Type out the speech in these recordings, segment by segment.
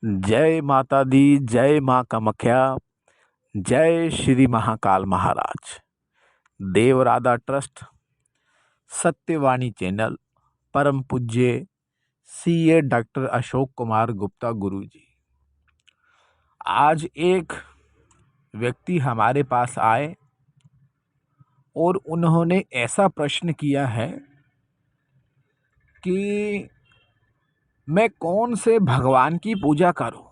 जय माता दी, जय माँ कामाख्या, जय श्री महाकाल महाराज। देव राधा ट्रस्ट, सत्यवाणी चैनल, परम पूज्य सीए डॉक्टर अशोक कुमार गुप्ता गुरु जी। आज एक व्यक्ति हमारे पास आए और उन्होंने ऐसा प्रश्न किया है कि मैं कौन से भगवान की पूजा करूं।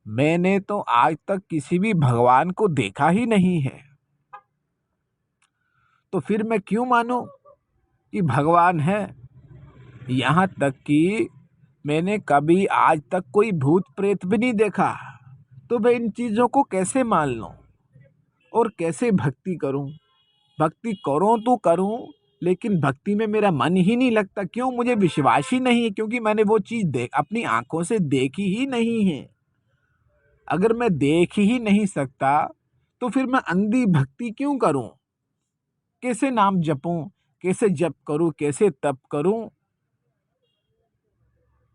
मैंने तो आज तक किसी भी भगवान को देखा ही नहीं है, तो फिर मैं क्यों मानूं कि भगवान है। यहाँ तक कि मैंने कभी आज तक कोई भूत प्रेत भी नहीं देखा, तो मैं इन चीज़ों को कैसे मान लूं और कैसे भक्ति करूं। भक्ति करूं तो करूं, लेकिन भक्ति में मेरा मन ही नहीं लगता। क्यों? मुझे विश्वास ही नहीं है, क्योंकि मैंने वो चीज़ अपनी आंखों से देखी ही नहीं है। अगर मैं देख ही नहीं सकता तो फिर मैं अंधी भक्ति क्यों करूं? कैसे नाम जपूं, कैसे जप करूं, कैसे तप करूं?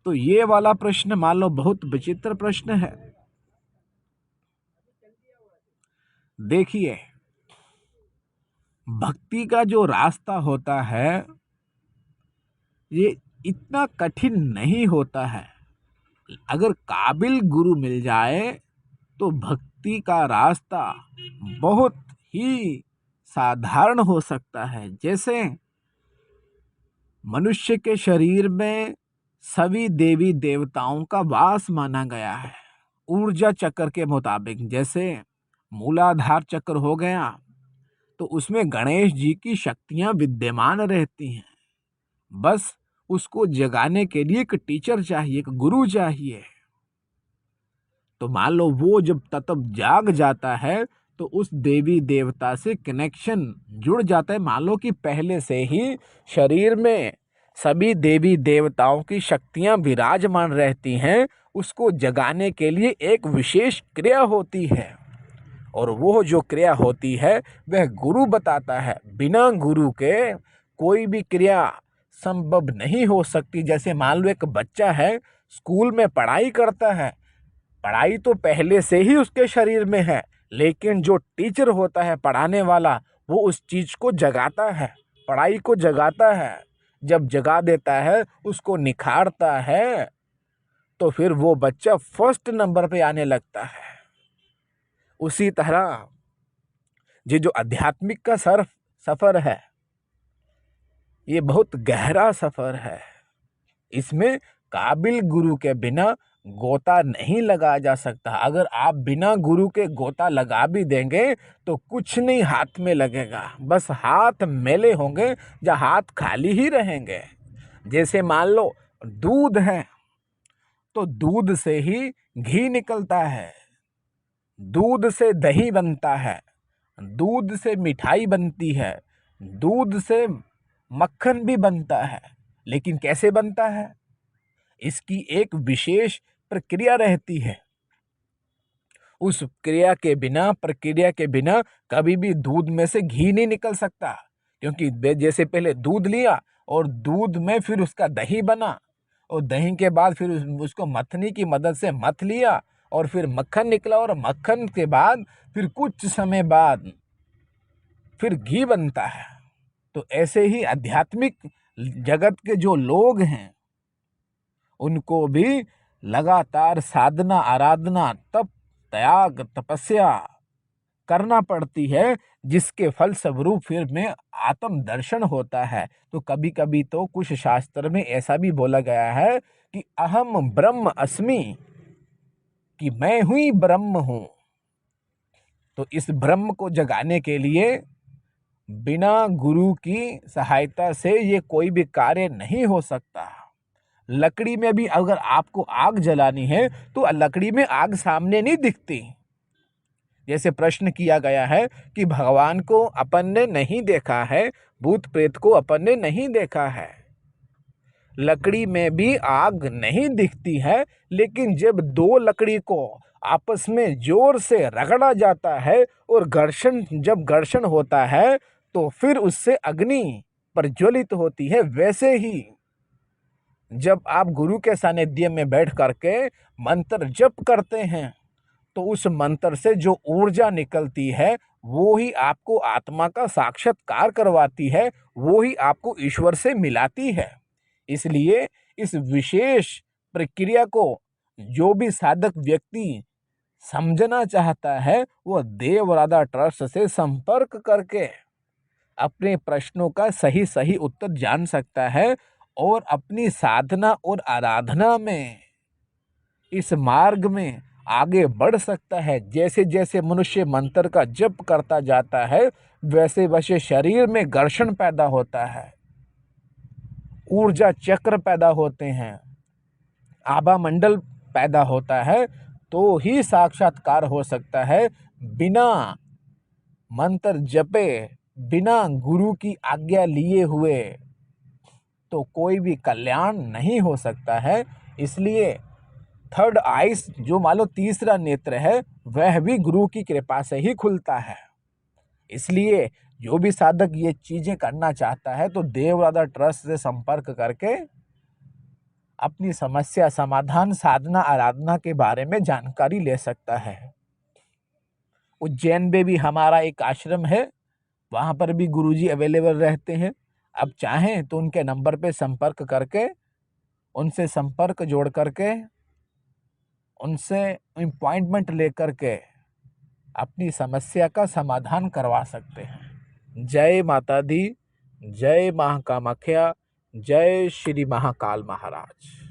तो ये वाला प्रश्न मान लो बहुत विचित्र प्रश्न है। देखिए, भक्ति का जो रास्ता होता है ये इतना कठिन नहीं होता है। अगर काबिल गुरु मिल जाए तो भक्ति का रास्ता बहुत ही साधारण हो सकता है। जैसे मनुष्य के शरीर में सभी देवी देवताओं का वास माना गया है ऊर्जा चक्र के मुताबिक। जैसे मूलाधार चक्र हो गया तो उसमें गणेश जी की शक्तियां विद्यमान रहती हैं। बस उसको जगाने के लिए एक टीचर चाहिए, एक गुरु चाहिए। तो मान लो वो जब तब जाग जाता है तो उस देवी देवता से कनेक्शन जुड़ जाता है। मान लो कि पहले से ही शरीर में सभी देवी देवताओं की शक्तियां विराजमान रहती हैं। उसको जगाने के लिए एक विशेष क्रिया होती है, और वो जो क्रिया होती है वह गुरु बताता है। बिना गुरु के कोई भी क्रिया संभव नहीं हो सकती। जैसे मान लो एक बच्चा है, स्कूल में पढ़ाई करता है, पढ़ाई तो पहले से ही उसके शरीर में है, लेकिन जो टीचर होता है पढ़ाने वाला, वो उस चीज को जगाता है, पढ़ाई को जगाता है। जब जगा देता है, उसको निखारता है, तो फिर वो बच्चा फर्स्ट नंबर पे आने लगता है। उसी तरह ये जो आध्यात्मिक का सफर है, ये बहुत गहरा सफर है। इसमें काबिल गुरु के बिना गोता नहीं लगाया जा सकता। अगर आप बिना गुरु के गोता लगा भी देंगे तो कुछ नहीं हाथ में लगेगा, बस हाथ मैले होंगे या हाथ खाली ही रहेंगे। जैसे मान लो दूध है तो दूध से ही घी निकलता है, दूध से दही बनता है, दूध से मिठाई बनती है, दूध से मक्खन भी बनता है। लेकिन कैसे बनता है? इसकी एक विशेष प्रक्रिया रहती है। उस प्रक्रिया के बिना कभी भी दूध में से घी नहीं निकल सकता। क्योंकि जैसे पहले दूध लिया और दूध में फिर उसका दही बना, और दही के बाद फिर उसको मथनी की मदद से मथ लिया और फिर मक्खन निकला, और मक्खन के बाद फिर कुछ समय बाद फिर घी बनता है। तो ऐसे ही आध्यात्मिक जगत के जो लोग हैं उनको भी लगातार साधना, आराधना, तप, त्याग, तपस्या करना पड़ती है, जिसके फल स्वरूप फिर में आत्म दर्शन होता है। तो कभी कभी तो कुछ शास्त्र में ऐसा भी बोला गया है कि अहम ब्रह्म अस्मि, कि मैं हुई ब्रह्म हूं। तो इस ब्रह्म को जगाने के लिए बिना गुरु की सहायता से ये कोई भी कार्य नहीं हो सकता। लकड़ी में भी अगर आपको आग जलानी है तो लकड़ी में आग सामने नहीं दिखती। जैसे प्रश्न किया गया है कि भगवान को अपन ने नहीं देखा है, भूत प्रेत को अपन ने नहीं देखा है, लकड़ी में भी आग नहीं दिखती है, लेकिन जब दो लकड़ी को आपस में जोर से रगड़ा जाता है और जब घर्षण होता है तो फिर उससे अग्नि प्रज्वलित होती है। वैसे ही जब आप गुरु के सानिध्य में बैठ करके मंत्र जप करते हैं तो उस मंत्र से जो ऊर्जा निकलती है वो ही आपको आत्मा का साक्षात्कार करवाती है, वो ही आपको ईश्वर से मिलाती है। इसलिए इस विशेष प्रक्रिया को जो भी साधक व्यक्ति समझना चाहता है वो देव राधा ट्रस्ट से संपर्क करके अपने प्रश्नों का सही सही उत्तर जान सकता है और अपनी साधना और आराधना में इस मार्ग में आगे बढ़ सकता है। जैसे जैसे मनुष्य मंत्र का जप करता जाता है वैसे वैसे शरीर में घर्षण पैदा होता है, ऊर्जा चक्र पैदा होते हैं, आभा मंडल पैदा होता है, तो ही साक्षात्कार हो सकता है। बिना मंत्र जपे, बिना गुरु की आज्ञा लिए हुए तो कोई भी कल्याण नहीं हो सकता है। इसलिए थर्ड आइस जो मान लो तीसरा नेत्र है वह भी गुरु की कृपा से ही खुलता है। इसलिए जो भी साधक ये चीजें करना चाहता है तो देव राधा ट्रस्ट से संपर्क करके अपनी समस्या समाधान, साधना, आराधना के बारे में जानकारी ले सकता है। उज्जैन में भी हमारा एक आश्रम है, वहां पर भी गुरुजी अवेलेबल रहते हैं। अब चाहें तो उनके नंबर पे संपर्क करके, उनसे संपर्क जोड़ करके, उनसे अपॉइंटमेंट लेकर के अपनी समस्या का समाधान करवा सकते हैं। जय माता दी, जय महाकामाख्या, जय श्री महाकाल महाराज।